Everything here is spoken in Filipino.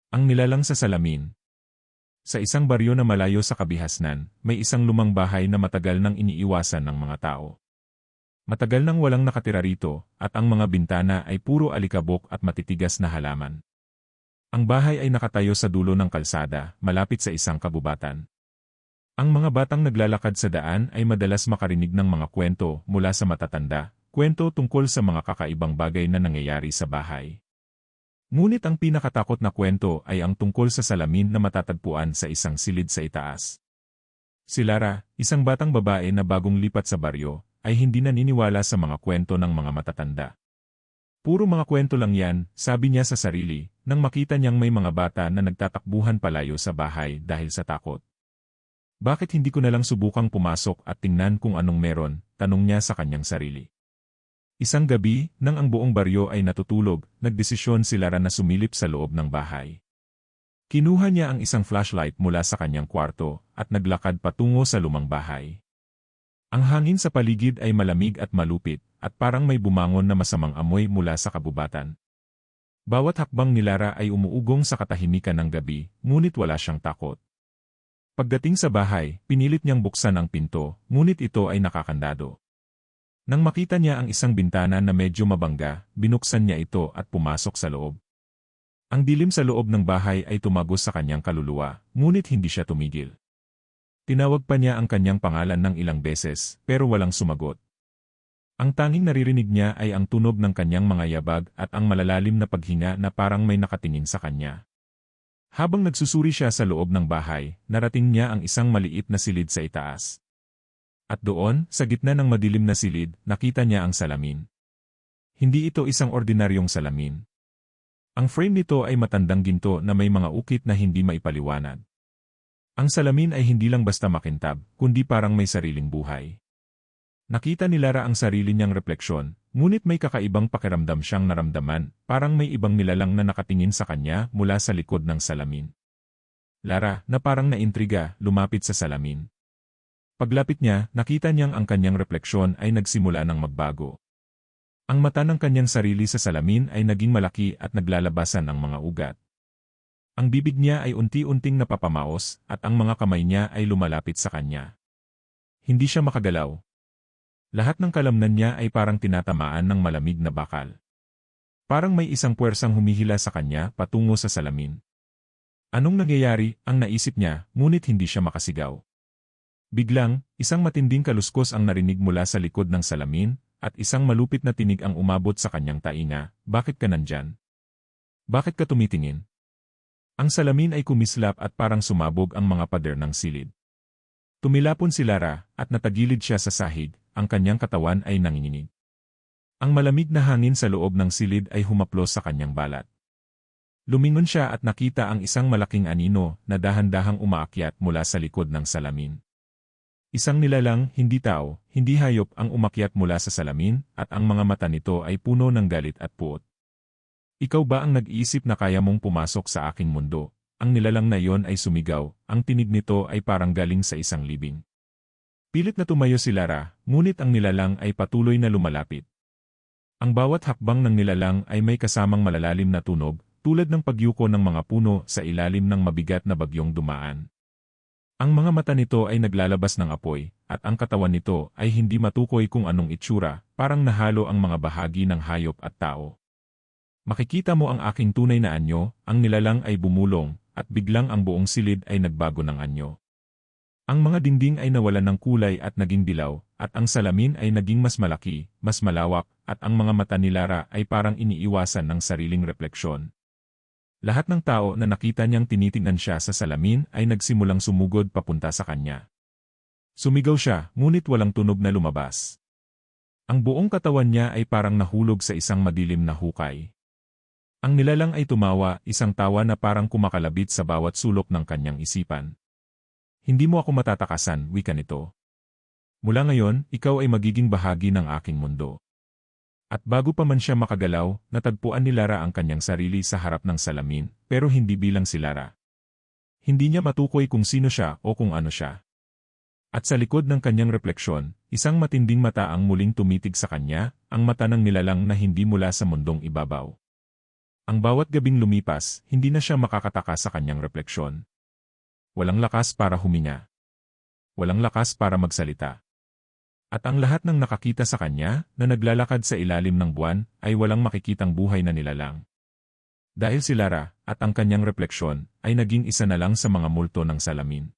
Ang nilalang sa salamin. Sa isang baryo na malayo sa kabihasnan, may isang lumang bahay na matagal nang iniiwasan ng mga tao. Matagal nang walang nakatira rito, at ang mga bintana ay puro alikabok at matitigas na halaman. Ang bahay ay nakatayo sa dulo ng kalsada, malapit sa isang kabubatan. Ang mga batang naglalakad sa daan ay madalas makarinig ng mga kwento mula sa matatanda, kwento tungkol sa mga kakaibang bagay na nangyayari sa bahay. Ngunit ang pinakatakot na kwento ay ang tungkol sa salamin na matatagpuan sa isang silid sa itaas. Si Lara, isang batang babae na bagong lipat sa baryo, ay hindi naniniwala sa mga kwento ng mga matatanda. Puro mga kwento lang yan, sabi niya sa sarili, nang makita niyang may mga bata na nagtatakbuhan palayo sa bahay dahil sa takot. Bakit hindi ko nalang subukang pumasok at tingnan kung anong meron, tanong niya sa kanyang sarili. Isang gabi, nang ang buong baryo ay natutulog, nagdesisyon si Lara na sumilip sa loob ng bahay. Kinuha niya ang isang flashlight mula sa kanyang kwarto at naglakad patungo sa lumang bahay. Ang hangin sa paligid ay malamig at malupit at parang may bumangon na masamang amoy mula sa kabubatan. Bawat hakbang ni Lara ay umuugong sa katahimikan ng gabi, ngunit wala siyang takot. Pagdating sa bahay, pinilit niyang buksan ang pinto, ngunit ito ay nakakandado. Nang makita niya ang isang bintana na medyo mabangga, binuksan niya ito at pumasok sa loob. Ang dilim sa loob ng bahay ay tumagos sa kanyang kaluluwa, ngunit hindi siya tumigil. Tinawag pa niya ang kanyang pangalan ng ilang beses, pero walang sumagot. Ang tanging naririnig niya ay ang tunog ng kanyang mga yabag at ang malalalim na paghinga na parang may nakatingin sa kanya. Habang nagsusuri siya sa loob ng bahay, narating niya ang isang maliit na silid sa itaas. At doon, sa gitna ng madilim na silid, nakita niya ang salamin. Hindi ito isang ordinaryong salamin. Ang frame nito ay matandang ginto na may mga ukit na hindi maipaliwanag. Ang salamin ay hindi lang basta makintab, kundi parang may sariling buhay. Nakita ni Lara ang sarili niyang refleksyon, ngunit may kakaibang pakiramdam siyang naramdaman, parang may ibang nilalang na nakatingin sa kanya mula sa likod ng salamin. Lara, na parang naintriga, lumapit sa salamin. Paglapit niya, nakita niyang ang kanyang refleksyon ay nagsimula ng magbago. Ang mata ng kanyang sarili sa salamin ay naging malaki at naglalabasan ng mga ugat. Ang bibig niya ay unti-unting napapamaos at ang mga kamay niya ay lumalapit sa kanya. Hindi siya makagalaw. Lahat ng kalamnan niya ay parang tinatamaan ng malamig na bakal. Parang may isang puwersang humihila sa kanya patungo sa salamin. Anong nangyayari, ang naisip niya, ngunit hindi siya makasigaw. Biglang, isang matinding kaluskos ang narinig mula sa likod ng salamin, at isang malupit na tinig ang umabot sa kanyang tainga, "Bakit ka nandyan? Bakit ka tumitingin?" Ang salamin ay kumislap at parang sumabog ang mga pader ng silid. Tumilapon si Lara, at natagilid siya sa sahig, ang kanyang katawan ay nanginginig. Ang malamig na hangin sa loob ng silid ay humaplos sa kanyang balat. Lumingon siya at nakita ang isang malaking anino na dahan-dahang umaakyat mula sa likod ng salamin. Isang nilalang, hindi tao, hindi hayop ang umakyat mula sa salamin at ang mga mata nito ay puno ng galit at puot. "Ikaw ba ang nag-iisip na kaya mong pumasok sa aking mundo?" Ang nilalang na iyon ay sumigaw, ang tinig nito ay parang galing sa isang libing. Pilit na tumayo si Lara, ngunit ang nilalang ay patuloy na lumalapit. Ang bawat hakbang ng nilalang ay may kasamang malalalim na tunog, tulad ng pagyuko ng mga puno sa ilalim ng mabigat na bagyong dumaan. Ang mga mata nito ay naglalabas ng apoy, at ang katawan nito ay hindi matukoy kung anong itsura, parang nahalo ang mga bahagi ng hayop at tao. "Makikita mo ang aking tunay na anyo," ang nilalang ay bumulong, at biglang ang buong silid ay nagbago ng anyo. Ang mga dingding ay nawalan ng kulay at naging dilaw, at ang salamin ay naging mas malaki, mas malawak, at ang mga mata ni Lara ay parang iniiwasan ng sariling refleksyon. Lahat ng tao na nakita niyang tinitingnan siya sa salamin ay nagsimulang sumugod papunta sa kanya. Sumigaw siya, ngunit walang tunog na lumabas. Ang buong katawan niya ay parang nahulog sa isang madilim na hukay. Ang nilalang ay tumawa, isang tawa na parang kumakalabit sa bawat sulok ng kanyang isipan. "Hindi mo ako matatakasan," wika nito. "Mula ngayon, ikaw ay magiging bahagi ng aking mundo." At bago pa man siya makagalaw, natagpuan ni Lara ang kanyang sarili sa harap ng salamin, pero hindi bilang si Lara. Hindi niya matukoy kung sino siya o kung ano siya. At sa likod ng kanyang refleksyon, isang matinding mata ang muling tumitig sa kanya, ang mata ng nilalang na hindi mula sa mundong ibabaw. Ang bawat gabing lumipas, hindi na siya makakataka sa kanyang refleksyon. Walang lakas para huminga. Walang lakas para magsalita. At ang lahat ng nakakita sa kanya, na naglalakad sa ilalim ng buwan, ay walang makikitang buhay na nilalang. Dahil si Lara, at ang kanyang refleksyon, ay naging isa na lang sa mga multo ng salamin.